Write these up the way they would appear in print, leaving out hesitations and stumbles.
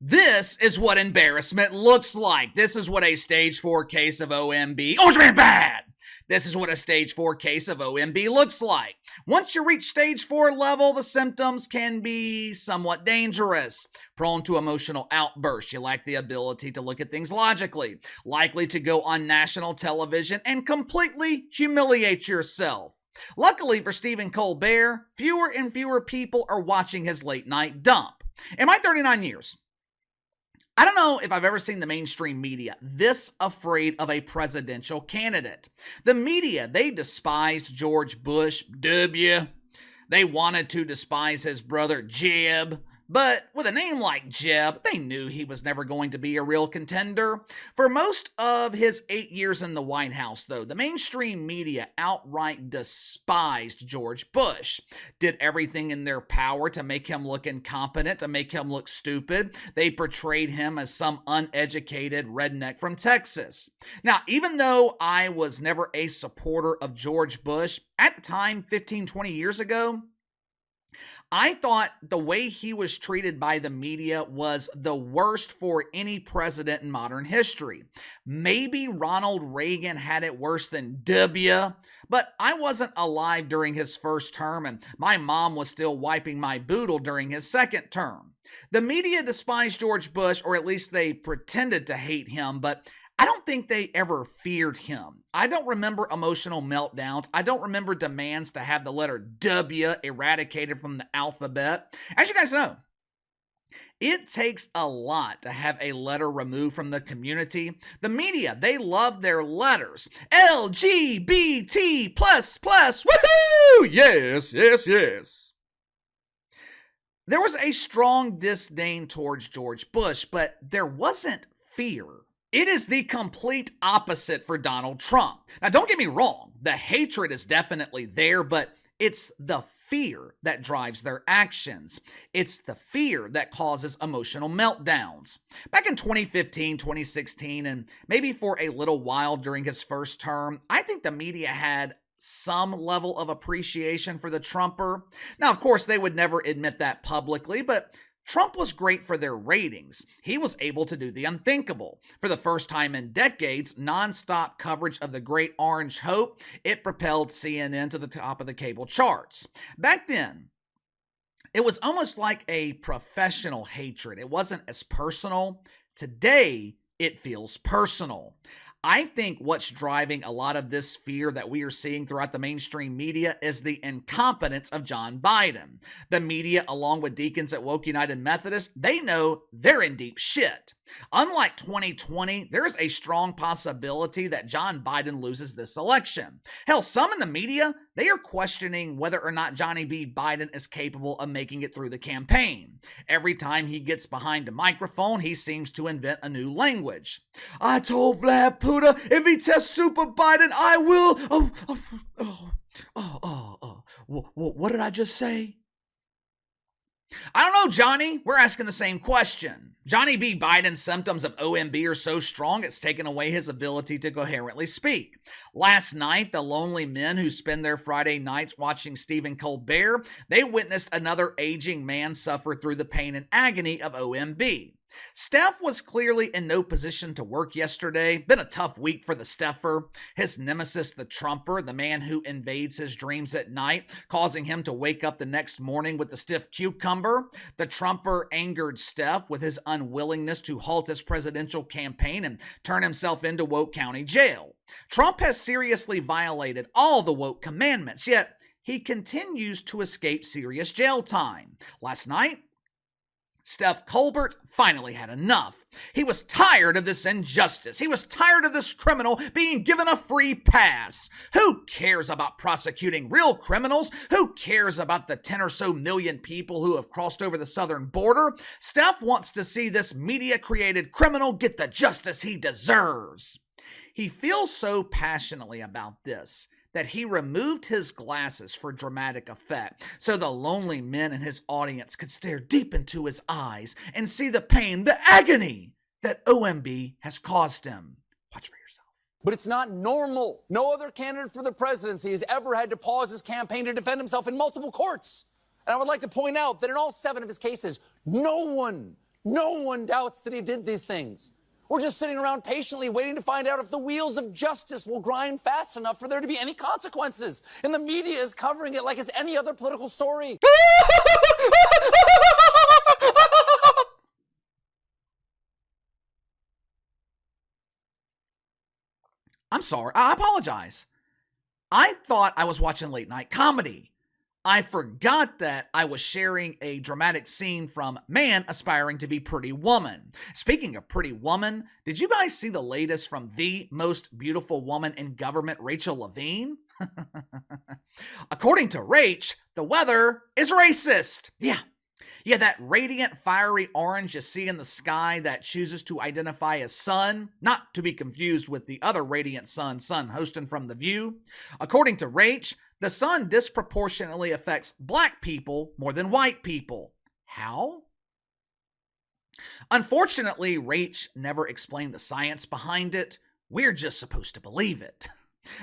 This is what embarrassment looks like. This is what a stage 4 case of OMB, Orange Man Bad! This is what a stage 4 case of OMB looks like. Once you reach stage 4 level, the symptoms can be somewhat dangerous. Prone to emotional outbursts. You lack the ability to look at things logically. Likely to go on national television and completely humiliate yourself. Luckily for Stephen Colbert, fewer and fewer people are watching his late night dump. In my 39 years, I don't know if I've ever seen the mainstream media this afraid of a presidential candidate. The media, they despised George Bush, W. They wanted to despise his brother, Jeb. But with a name like Jeb, they knew he was never going to be a real contender. For most of his 8 years in the White House, though, the mainstream media outright despised George Bush, did everything in their power to make him look incompetent, to make him look stupid. They portrayed him as some uneducated redneck from Texas. Now, even though I was never a supporter of George Bush, at the time, 15, 20 years ago, I thought the way he was treated by the media was the worst for any president in modern history. Maybe Ronald Reagan had it worse than W, but I wasn't alive during his first term, and my mom was still wiping my boodle during his second term. The media despised George Bush, or at least they pretended to hate him, but I don't think they ever feared him. I don't remember emotional meltdowns. I don't remember demands to have the letter W eradicated from the alphabet. As you guys know, it takes a lot to have a letter removed from the community. The media, they love their letters. LGBT++, woohoo! Yes, yes, yes. There was a strong disdain towards George Bush, but there wasn't fear. It is the complete opposite for Donald Trump. Now, don't get me wrong, the hatred is definitely there, but it's the fear that drives their actions. It's the fear that causes emotional meltdowns. Back in 2015, 2016, and maybe for a little while during his first term, I think the media had some level of appreciation for the Trumper. Now, of course, they would never admit that publicly, but Trump was great for their ratings. He was able to do the unthinkable. For the first time in decades, nonstop coverage of the Great Orange Hope, it propelled CNN to the top of the cable charts. Back then, it was almost like a professional hatred. It wasn't as personal. Today, it feels personal. I think what's driving a lot of this fear that we are seeing throughout the mainstream media is the incompetence of John Biden. The media, along with deacons at Woke United Methodist, they know they're in deep shit. Unlike 2020, there is a strong possibility that John Biden loses this election. Hell, some in the media, they are questioning whether or not Johnny B. Biden is capable of making it through the campaign. Every time he gets behind a microphone, he seems to invent a new language. I told Vlad Putin, if he tests Super Biden, I will... What did I just say? I don't know, Johnny. We're asking the same question. Johnny B. Biden's symptoms of OMB are so strong it's taken away his ability to coherently speak. Last night, the lonely men who spend their Friday nights watching Stephen Colbert, they witnessed another aging man suffer through the pain and agony of OMB. Steph was clearly in no position to work yesterday. Been a tough week for the Steffer. His nemesis, the Trumper, the man who invades his dreams at night, causing him to wake up the next morning with the stiff cucumber. The Trumper angered Steph with his unwillingness to halt his presidential campaign and turn himself into Woke County Jail. Trump has seriously violated all the woke commandments, yet he continues to escape serious jail time. Last night, Steph Colbert finally had enough. He was tired of this injustice. He was tired of this criminal being given a free pass. Who cares about prosecuting real criminals? Who cares about the 10 or so million people who have crossed over the southern border? Steph wants to see this media-created criminal get the justice he deserves. He feels so passionately about this that he removed his glasses for dramatic effect, so the lonely men in his audience could stare deep into his eyes and see the pain, the agony that OMB has caused him. Watch for yourself. But it's not normal. No other candidate for the presidency has ever had to pause his campaign to defend himself in multiple courts. And I would like to point out that in all 7 of his cases, no one No one doubts that he did these things. We're just sitting around patiently waiting to find out if the wheels of justice will grind fast enough for there to be any consequences. And the media is covering it like it's any other political story. I'm sorry. I apologize. I thought I was watching late night comedy. I forgot that I was sharing a dramatic scene from Man Aspiring to be Pretty Woman. Speaking of Pretty Woman, did you guys see the latest from the most beautiful woman in government, Rachel Levine? According to Rach, the weather is racist. Yeah, that radiant, fiery orange you see in the sky that chooses to identify as sun, not to be confused with the other radiant sun hosting from The View. According to Rach, the sun disproportionately affects black people more than white people. How? Unfortunately, Rach never explained the science behind it. We're just supposed to believe it.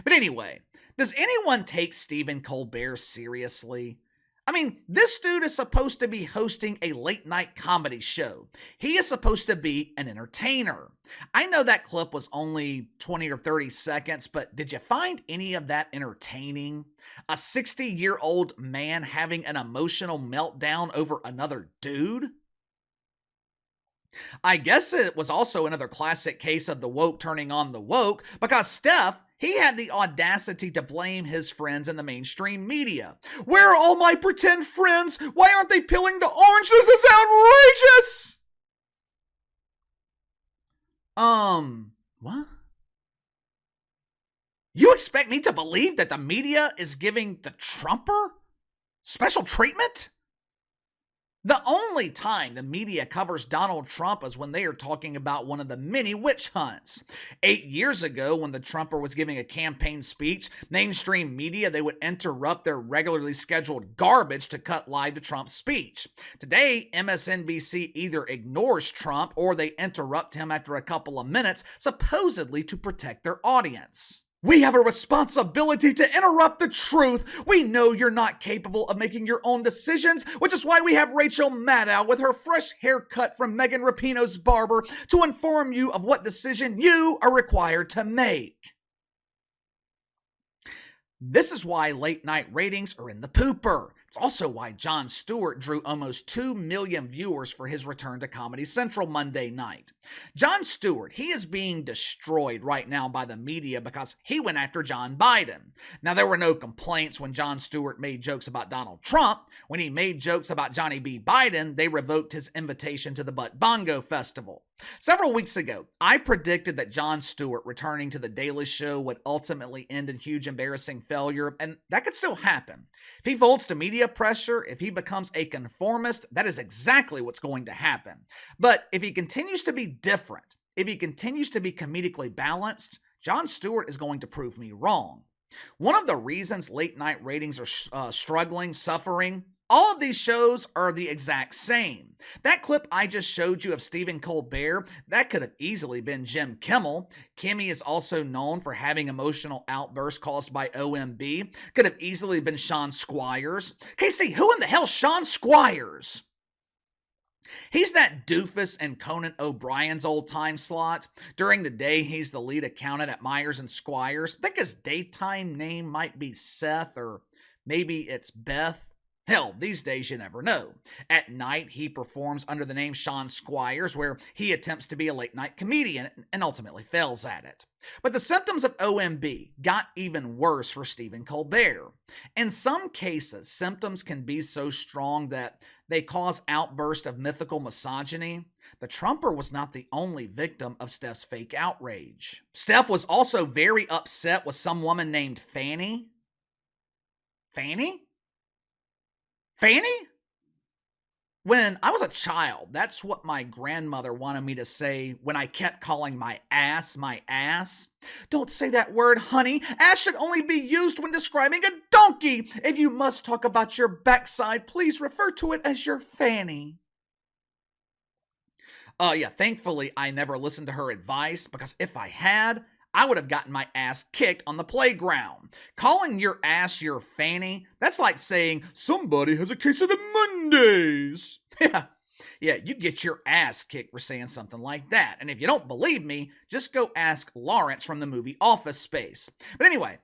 But anyway, does anyone take Stephen Colbert seriously? I mean, this dude is supposed to be hosting a late night comedy show. He is supposed to be an entertainer. I know that clip was only 20 or 30 seconds, but did you find any of that entertaining? A 60-year-old man having an emotional meltdown over another dude? I guess it was also another classic case of the woke turning on the woke, because Steph, he had the audacity to blame his friends in the mainstream media. Where are all my pretend friends? Why aren't they peeling the orange? This is outrageous! What? You expect me to believe that the media is giving the Trumper special treatment? The only time the media covers Donald Trump is when they are talking about one of the many witch hunts. 8 years ago, when the Trumper was giving a campaign speech, mainstream media, they would interrupt their regularly scheduled garbage to cut live to Trump's speech. Today, MSNBC either ignores Trump or they interrupt him after a couple of minutes, supposedly to protect their audience. We have a responsibility to interrupt the truth. We know you're not capable of making your own decisions, which is why we have Rachel Maddow with her fresh haircut from Megan Rapinoe's barber to inform you of what decision you are required to make. This is why late night ratings are in the pooper. It's also why Jon Stewart drew almost 2 million viewers for his return to Comedy Central Monday night. Jon Stewart, he is being destroyed right now by the media because he went after John Biden. Now, there were no complaints when Jon Stewart made jokes about Donald Trump. When he made jokes about Johnny B. Biden, they revoked his invitation to the Butt Bongo Festival. Several weeks ago, I predicted that Jon Stewart returning to The Daily Show would ultimately end in huge embarrassing failure, and that could still happen. If he folds to media pressure, if he becomes a conformist, that is exactly what's going to happen. But if he continues to be different, if he continues to be comedically balanced, Jon Stewart is going to prove me wrong. One of the reasons late night ratings are struggling, suffering, all of these shows are the exact same. That clip I just showed you of Stephen Colbert, that could have easily been Jim Kimmel. Kimmy is also known for having emotional outbursts caused by OMB. Could have easily been Sean Squires. Casey, who in the hell's Sean Squires? He's that doofus in Conan O'Brien's old time slot. During the day, he's the lead accountant at Myers and Squires. I think his daytime name might be Seth, or maybe it's Beth. Hell, these days you never know. At night, he performs under the name Sean Squires, where he attempts to be a late-night comedian and ultimately fails at it. But the symptoms of OMB got even worse for Stephen Colbert. In some cases, symptoms can be so strong that they cause outbursts of mythical misogyny. The Trumper was not the only victim of Steph's fake outrage. Steph was also very upset with some woman named Fani. Fani? When I was a child, that's what my grandmother wanted me to say when I kept calling my ass. Don't say that word, honey. Ass should only be used when describing a donkey. If you must talk about your backside, please refer to it as your fanny. Thankfully, I never listened to her advice, because if I had, I would have gotten my ass kicked on the playground. Calling your ass your fanny, that's like saying somebody has a case of the Mondays. Yeah, you get your ass kicked for saying something like that. And if you don't believe me, just go ask Lawrence from the movie Office Space. But anyway,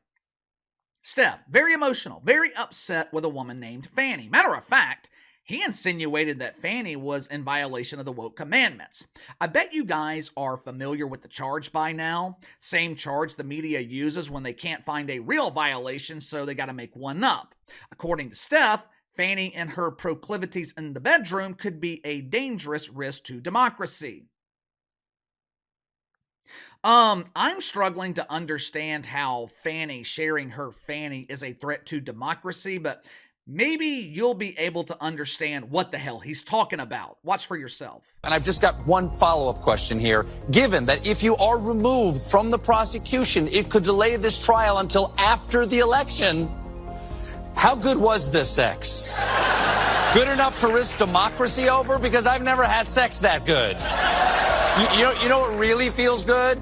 Steph, very emotional, very upset with a woman named Fani. Matter of fact, he insinuated that Fani was in violation of the woke commandments. I bet you guys are familiar with the charge by now. Same charge the media uses when they can't find a real violation, so they got to make one up. According to Steph, Fani and her proclivities in the bedroom could be a dangerous risk to democracy. I'm struggling to understand how Fani sharing her fanny is a threat to democracy, but maybe you'll be able to understand what the hell he's talking about. Watch for yourself. And I've just got one follow-up question here. Given that if you are removed from the prosecution, it could delay this trial until after the election, how good was this sex? Good enough to risk democracy over? Because I've never had sex that good. You know what really feels good?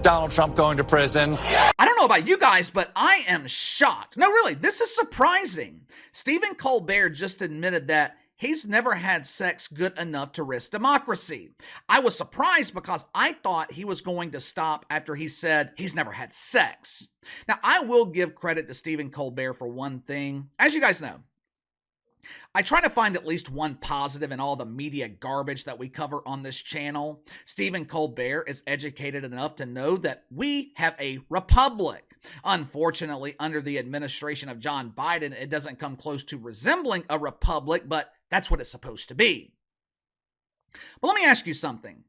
Donald Trump going to prison. I don't know about you guys, but I am shocked. No, really, this is surprising. Stephen Colbert just admitted that he's never had sex good enough to risk democracy. I was surprised because I thought he was going to stop after he said he's never had sex. Now, I will give credit to Stephen Colbert for one thing. As you guys know, I try to find at least one positive in all the media garbage that we cover on this channel. Stephen Colbert is educated enough to know that we have a republic. Unfortunately, under the administration of John Biden, it doesn't come close to resembling a republic, but that's what it's supposed to be. But let me ask you something.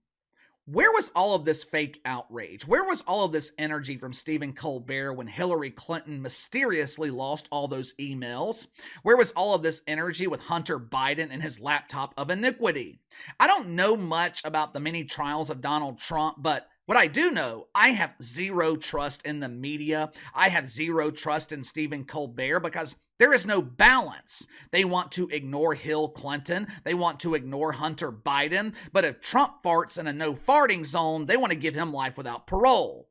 Where was all of this fake outrage? Where was all of this energy from Stephen Colbert when Hillary Clinton mysteriously lost all those emails? Where was all of this energy with Hunter Biden and his laptop of iniquity? I don't know much about the many trials of Donald Trump, but what I do know, I have zero trust in the media. I have zero trust in Stephen Colbert because there is no balance. They want to ignore Hill Clinton. They want to ignore Hunter Biden. But if Trump farts in a no farting zone, they want to give him life without parole.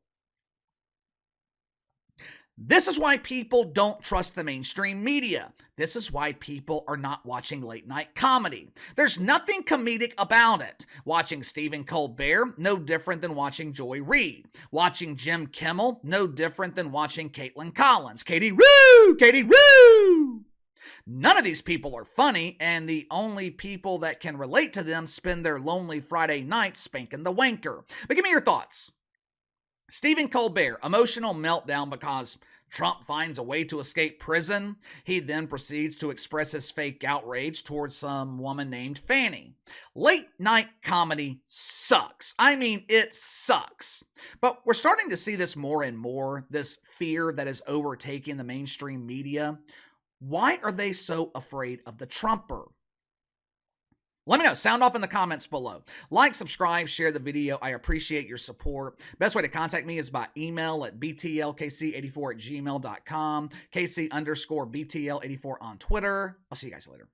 This is why people don't trust the mainstream media. This is why people are not watching late night comedy. There's nothing comedic about it. Watching Stephen Colbert, no different than watching Joy Reid. Watching Jim Kimmel, no different than watching Caitlin Collins. Katie Woo! Katie Woo! None of these people are funny, and the only people that can relate to them spend their lonely Friday nights spanking the wanker. But give me your thoughts. Stephen Colbert, emotional meltdown because Trump finds a way to escape prison. He then proceeds to express his fake outrage towards some woman named Fani. Late night comedy sucks. I mean, it sucks. But we're starting to see this more and more, this fear that is overtaking the mainstream media. Why are they so afraid of the Trumper? Let me know. Sound off in the comments below. Like, subscribe, share the video. I appreciate your support. Best way to contact me is by email at btlkc84@gmail.com, KC_BTL84 on Twitter. I'll see you guys later.